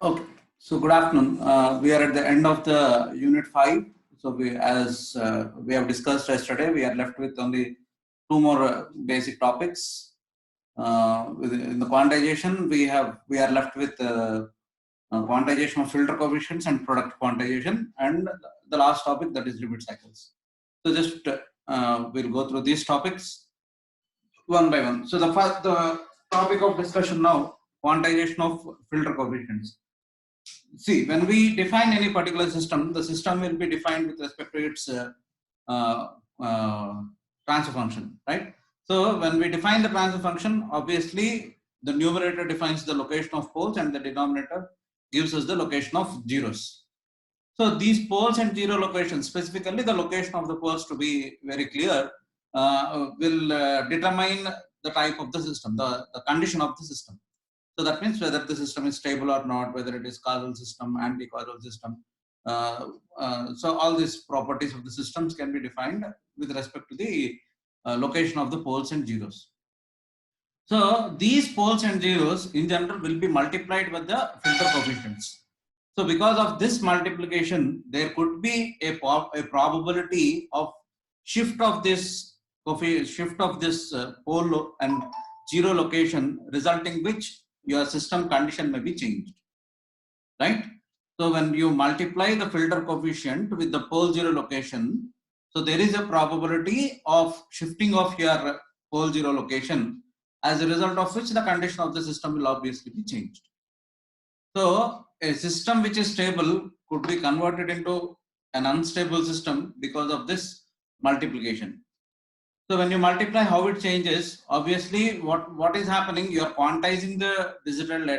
Okay, so good afternoon. We are at the end of the unit 5. So as we have discussed yesterday, we are left with only two more basic topics. In the quantization, we are left with quantization of filter coefficients and product quantization, and the last topic, that is limit cycles. So just we'll go through these topics one by one. So the topic of discussion now, quantization of filter coefficients. See, when we define any particular system, the system will be defined with respect to its uh, uh, transfer function, right? So when we define the transfer function, obviously the numerator defines the location of poles and the denominator gives us the location of zeros. So these poles and zero locations, specifically the location of the poles, to be very clear, will determine the type of the system, the condition of the system. So that means whether the system is stable or not, whether it is causal system, anti-causal system. So all these properties of the systems can be defined with respect to the location of the poles and zeros. So these poles and zeros in general will be multiplied with the filter coefficients. So because of this multiplication, there could be a probability of shift of this pole and zero location, resulting which your system condition may be changed, right? So when you multiply the filter coefficient with the pole zero location, so there is a probability of shifting of your pole zero location, as a result of which the condition of the system will obviously be changed. So a system which is stable could be converted into an unstable system because of this multiplication. So when you multiply, how it changes, obviously what is happening, you are quantizing the digital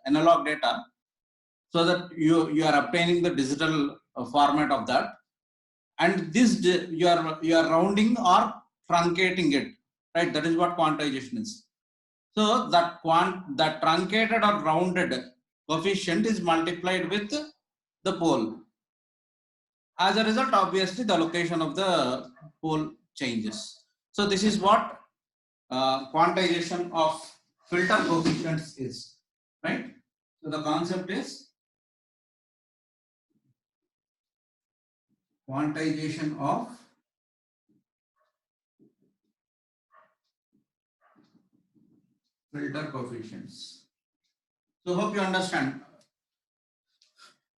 analog data, so that you are obtaining the digital format of that, and this you are rounding or truncating it, right? That is what quantization is. So that truncated or rounded coefficient is multiplied with the pole. As a result, obviously the location of the pole changes. So this is what quantization of filter coefficients is, right? So the concept is quantization of filter coefficients. So hope you understand,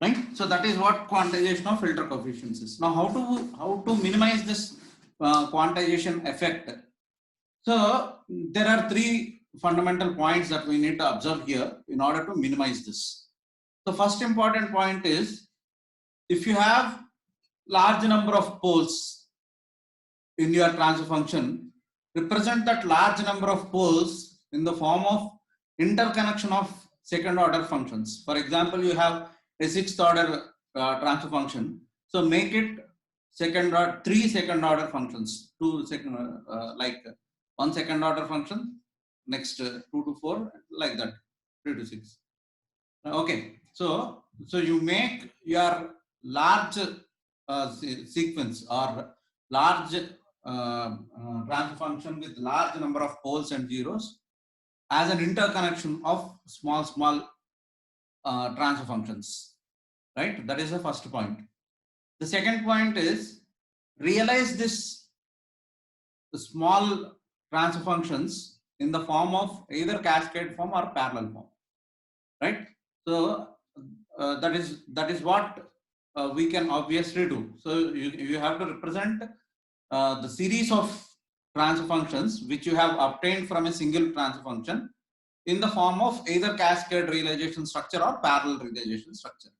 right? So that is what quantization of filter coefficients is. Now how to minimize this quantization effect? So there are three fundamental points that we need to observe here in order to minimize this. The first important point is, if you have large number of poles in your transfer function, represent that large number of poles in the form of interconnection of second order functions. For example, you have a sixth order transfer function. So make it three second order functions, like one second order function, next 2 to 4, like that, 3 to 6. Okay, so you make your large sequence or large transfer function with large number of poles and zeros as an interconnection of small transfer functions, right? That is the first point. The second point is, realize this small transfer functions in the form of either cascade form or parallel form, right? So that is what we can obviously do. So you have to represent the series of transfer functions which you have obtained from a single transfer function in the form of either cascade realization structure or parallel realization structure.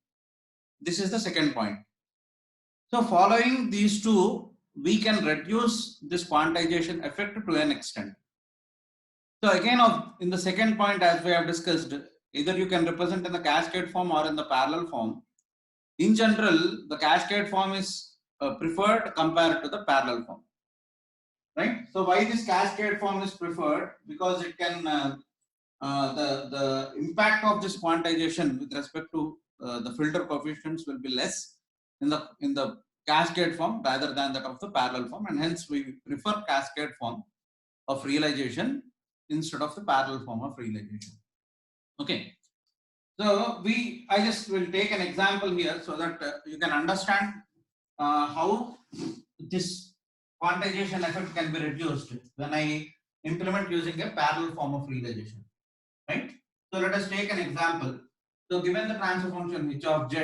This is the second point. So following these two, we can reduce this quantization effect to an extent. So again, in the second point, as we have discussed, either you can represent in the cascade form or in the parallel form. In general, the cascade form is preferred compared to the parallel form, right? So why this cascade form is preferred? Because it can the impact of this quantization with respect to the filter coefficients will be less in the cascade form rather than that of the parallel form, and hence we prefer cascade form of realization instead of the parallel form of realization. Okay. So I just will take an example here so that you can understand how this quantization effect can be reduced when I implement using a parallel form of realization, right? So let us take an example. So given the transfer function h of z,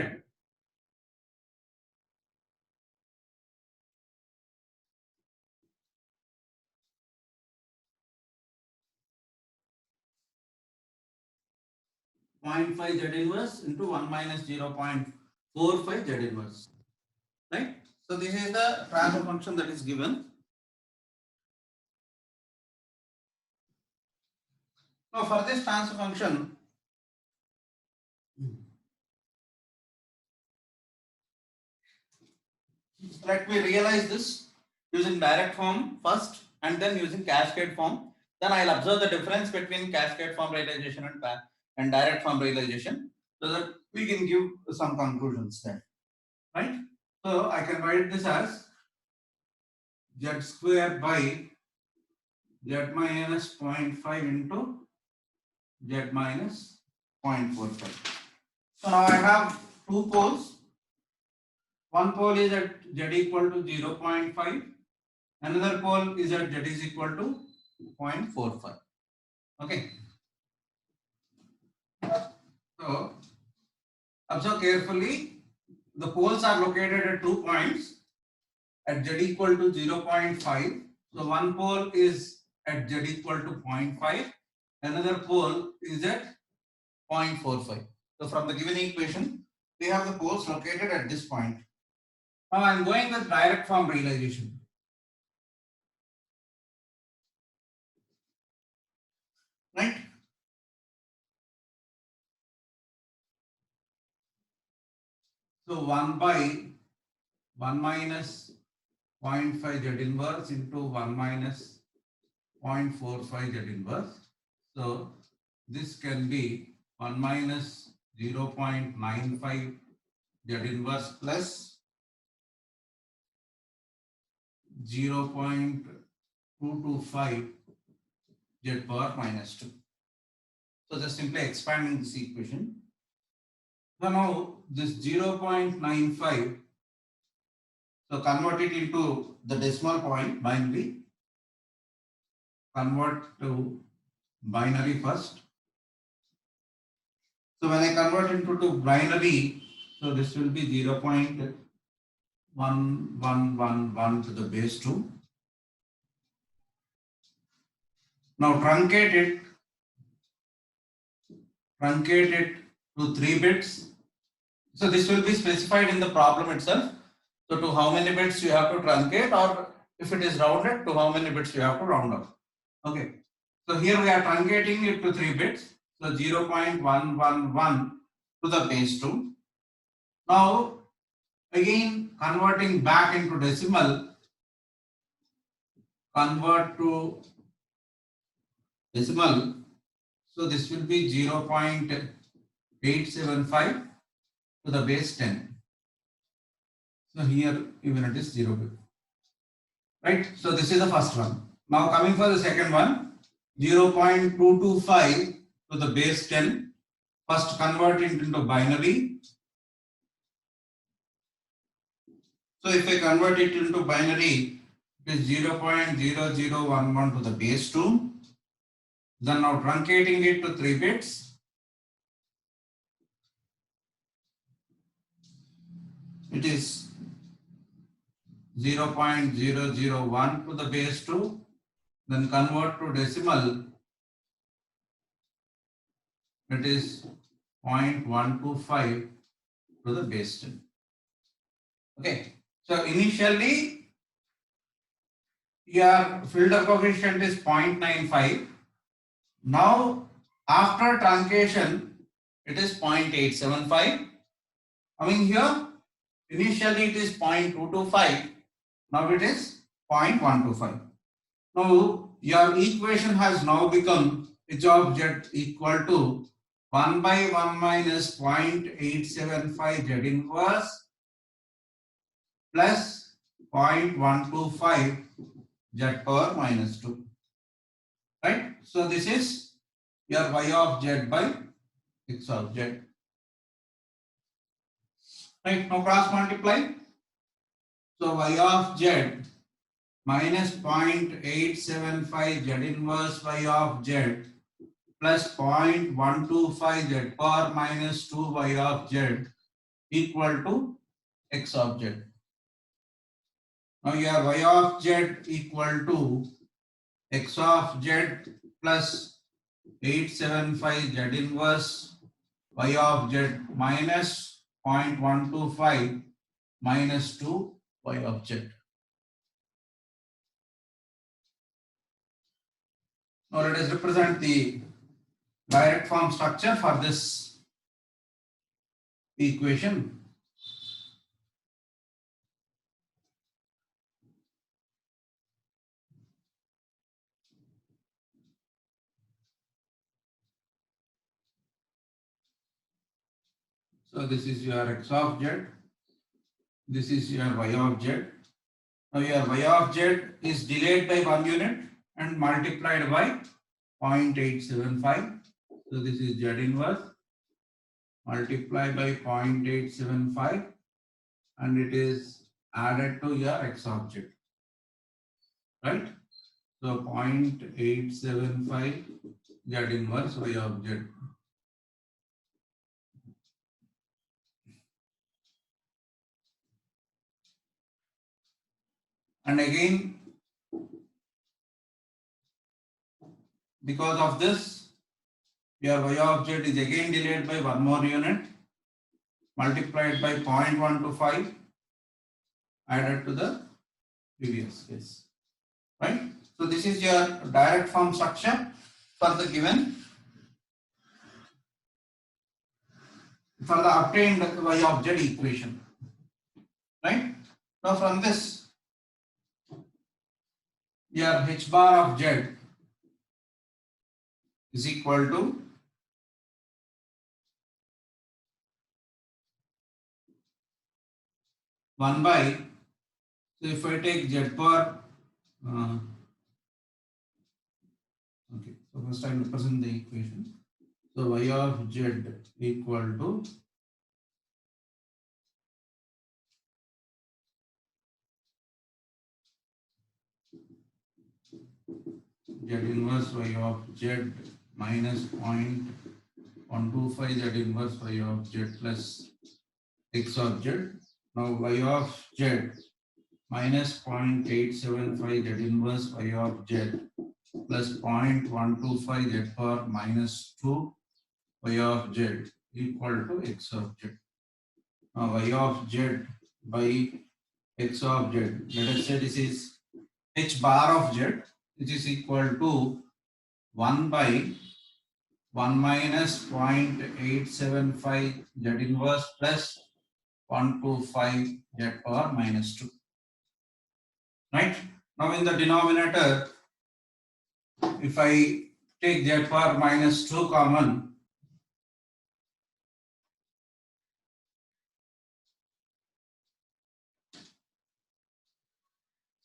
.5 z inverse into 1 minus 0.45 z inverse, right? So this is the transfer function that is given. Now for this transfer function, let me realize this using direct form first and then using cascade form. Then I'll observe the difference between cascade form realization and direct form realization so that we can give some conclusions there, right? So I can write this as z square by z minus 0.5 into z minus 0.45. So now I have two poles. One pole is at z equal to 0.5. Another pole is at z is equal to 0.45. Okay. So observe carefully. The poles are located at 2 points at z equal to 0.5. So one pole is at z equal to 0.5. Another pole is at 0.45. So from the given equation, we have the poles located at this point. Now I am going with direct form realization. Right? So 1 by 1 minus 0.5 z inverse into 1 minus 0.45 z inverse. So this can be 1 minus 0.95 z inverse plus 0.225 z power minus 2. So just simply expanding this equation. So now this 0.95, so convert it into the decimal point binary. Convert to binary first. So when I convert into to binary, so this will be 0.1111 to the base 2. Now truncate it to 3 bits. So this will be specified in the problem itself. So to how many bits you have to truncate, or if it is rounded, to how many bits you have to round up. Okay. So here we are truncating it to 3 bits. So 0.111 to the base 2. Now again converting back into decimal, convert to decimal. So this will be 0.875 to the base 10. So here even it is 0 bit. Right? So this is the first one. Now coming for the second one, 0.225 to the base 10. First convert it into binary. So if I convert it into binary, it is 0.0011 to the base 2. Then now truncating it to 3 bits. It is 0.001 to the base 2. Then convert to decimal. It is 0.125 to the base 10. Okay. So initially your filter coefficient is 0.95. Now after truncation it is 0.875. Coming here, initially it is 0.225. Now it is 0.125. Now your equation has now become h of z equal to 1 by 1 minus 0.875 z inverse plus 0.125 z power minus 2. Right? So this is your y of z by x of z. Right, now cross multiply. So y of z minus 0.875 z inverse y of z plus 0.125 z power minus 2 y of z equal to x of z. Now your y of z equal to x of z plus 875 z inverse y of z minus 0.125 minus 2 y of z. Now let us represent the direct form structure for this equation. So this is your x of z, this is your y of z. Now your y of z is delayed by 1 unit and multiplied by 0.875. So this is z inverse multiplied by 0.875 and it is added to your x of z, right? So 0.875 z inverse y of z. And again, because of this, your y of z is again delayed by 1 more unit, multiplied by 0.125, added to the previous case, right? So this is your direct form structure for the given, for the obtained y of z equation, right? Now from this, your h bar of z is equal to one by, so if I take z bar, okay, so first I represent the equation. So y of z equal to z inverse y of z minus 0.125 z inverse y of z plus x of z. Now y of z minus 0.875 z inverse y of z plus 0.125 z power minus 2 y of z equal to x of z. Now y of z by x of z, let us say this is h bar of z, which is equal to 1 by 1 minus 0.875 z inverse plus 125 z power minus 2. Right? Now in the denominator, if I take z power minus 2 common,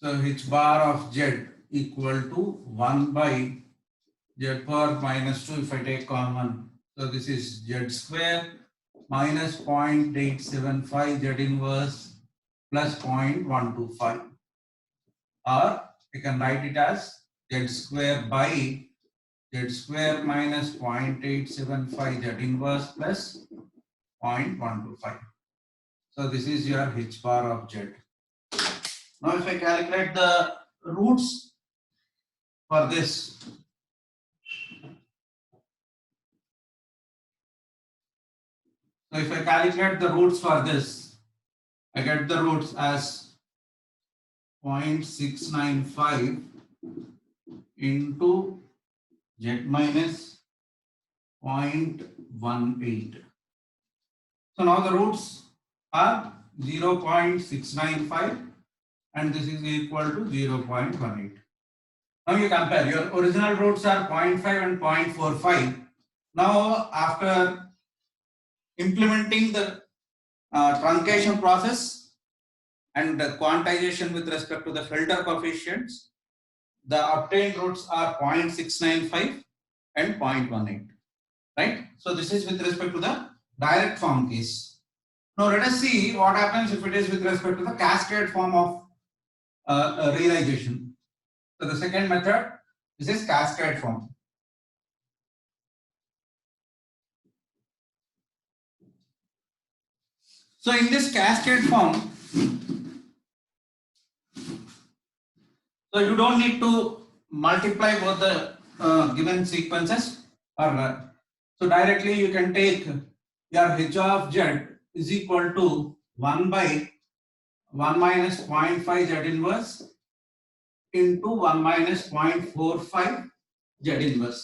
so h bar of z equal to 1 by z power minus 2 if I take common. So this is z square minus 0.875 z inverse plus 0.125. Or you can write it as z square by z square minus 0.875 z inverse plus 0.125. So this is your h bar of z. Now if I calculate the roots for this, so if I calculate the roots for this, I get the roots as 0.695 into z minus 0.18. So now the roots are 0.695 and this is equal to 0.18. Now you compare, your original roots are 0.5 and 0.45. Now after implementing the truncation process and the quantization with respect to the filter coefficients, the obtained roots are 0.695 and 0.18. right? So this is with respect to the direct form case. Now let us see what happens if it is with respect to the cascade form of realization. So the second method, this is cascade form. So in this cascade form, so you don't need to multiply both the given sequences, or so directly you can take your h of z is equal to 1 by 1 minus 0.5 z inverse into 1 minus 0.45 z inverse.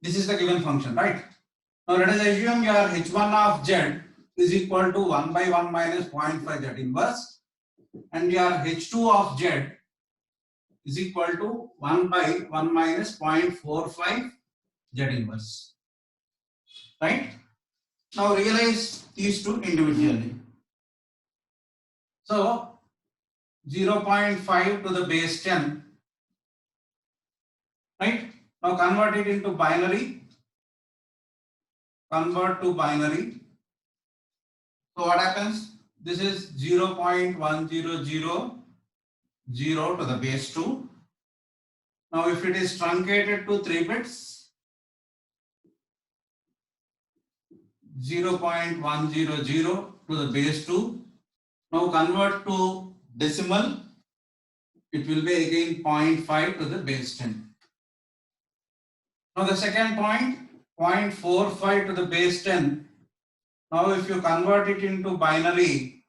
This is the given function, right? Now let us assume your h1 of z is equal to 1 by 1 minus 0.5 z inverse, and your h2 of z is equal to 1 by 1 minus 0.45 z inverse, right? Now realize these two individually. So 0.5 to the base 10, right? Now convert it into binary, convert to binary. So what happens? This is 0.1000 to the base 2. Now if it is truncated to 3 bits, 0.100 to the base 2. Now convert to decimal, it will be again 0.5 to the base 10. Now the second point, 0.45 to the base 10. Now if you convert it into binary,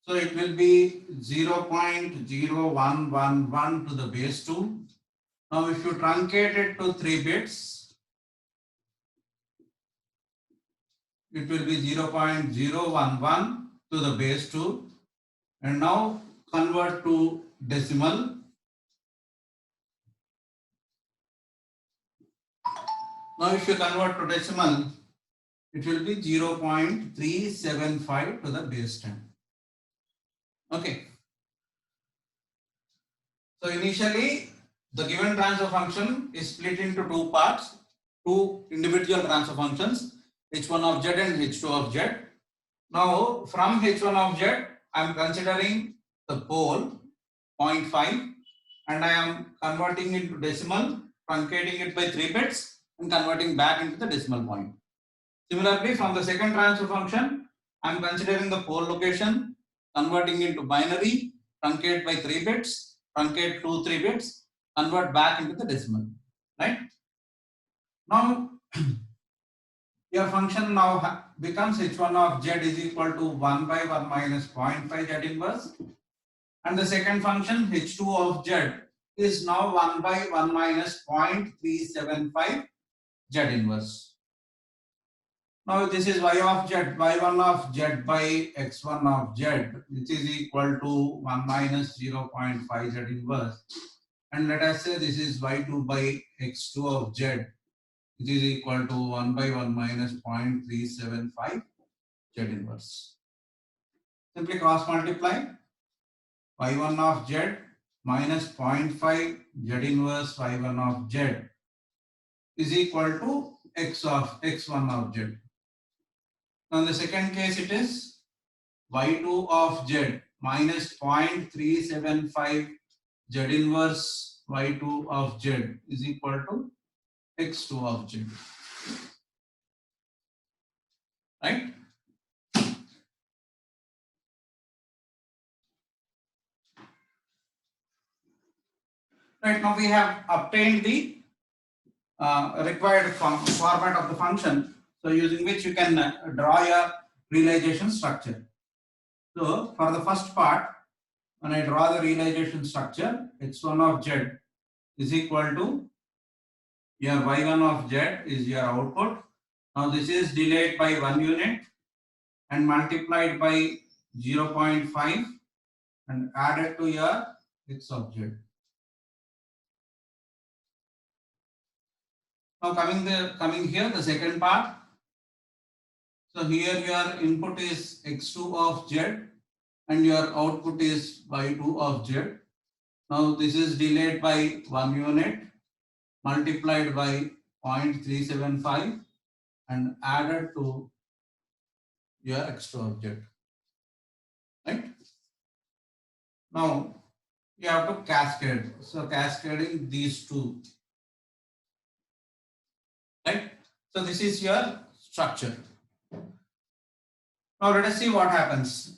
so it will be 0.0111 to the base 2. Now if you truncate it to 3 bits, it will be 0.011 to the base 2. And now convert to decimal. Now if you convert to decimal, it will be 0.375 to the base 10. Okay. So initially, the given transfer function is split into two parts, two individual transfer functions, h1 of z and h2 of z. Now from h1 of z, I am considering the pole 0.5 and I am converting into decimal, truncating it by 3 bits and converting back into the decimal point. Similarly, from the second transfer function, I am considering the pole location, converting into binary, truncate by 3 bits, truncate to 3 bits, convert back into the decimal, right? Now, your function now becomes h1 of z is equal to 1 by 1 minus 0.5 z inverse, and the second function h2 of z is now 1 by 1 minus 0.375 z inverse. Now this is y of z, y1 of z by x1 of z, which is equal to 1 minus 0.5 z inverse. And let us say this is y2 by x2 of z, which is equal to 1 by 1 minus 0.375 z inverse. Simply cross multiply y1 of z minus 0.5 z inverse y1 of z is equal to x1 of z. Now in the second case it is y2 of z minus 0.375 z inverse y2 of z is equal to x2 of z. Right? Right, now we have obtained the required format of the function, so using which you can draw your realization structure. So for the first part, when I draw the realization structure, x1 of z is equal to your y1 of z is your output. Now this is delayed by 1 unit and multiplied by 0.5 and added to your x of z. Now coming here, the second part. So here your input is x2 of z and your output is y2 of z. Now this is delayed by 1 unit multiplied by 0.375 and added to your extra object, right? Now you have to cascade. So cascading these two, right? So this is your structure. Now let us see what happens.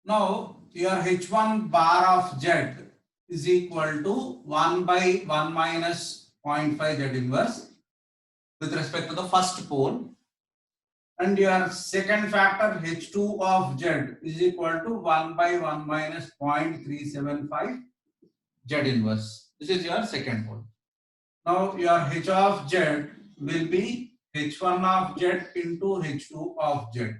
Now your H1 bar of Z is equal to 1 by 1 minus 0.5 Z inverse with respect to the first pole, and your second factor H2 of Z is equal to 1 by 1 minus 0.375 Z inverse. This is your second pole. Now your H of Z will be H1 of Z into H2 of Z.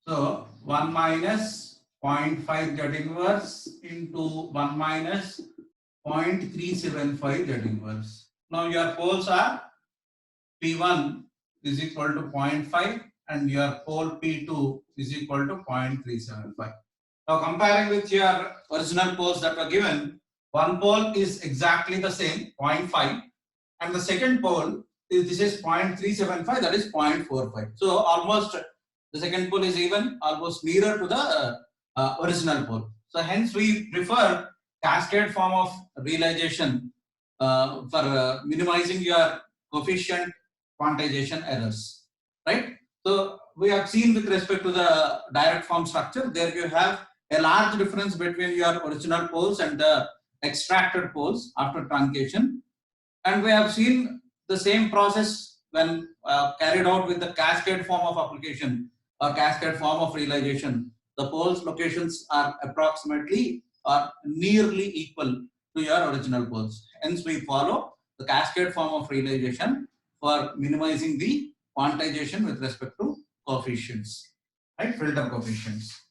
So 1 minus 0.5 Z inverse into 1 minus 0.375 Z inverse. Now your poles are P1 is equal to 0.5 and your pole P2 is equal to 0.375. Now comparing with your original poles that were given, one pole is exactly the same 0.5 and the second pole is this is 0.375, that is 0.45. So almost the second pole is even almost nearer to the original pole. So hence we prefer cascade form of realization for minimizing your coefficient quantization errors, right? So we have seen with respect to the direct form structure, there you have a large difference between your original poles and the extracted poles after truncation, and we have seen the same process when carried out with the cascade form of application or cascade form of realization. The poles locations are approximately or nearly equal to your original poles. Hence, we follow the cascade form of realization for minimizing the quantization with respect to coefficients, right? Filter coefficients.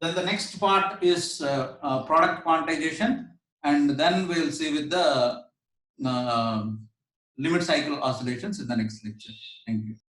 Then the next part is product quantization, and then we will see with the limit cycle oscillations in the next lecture. Thank you.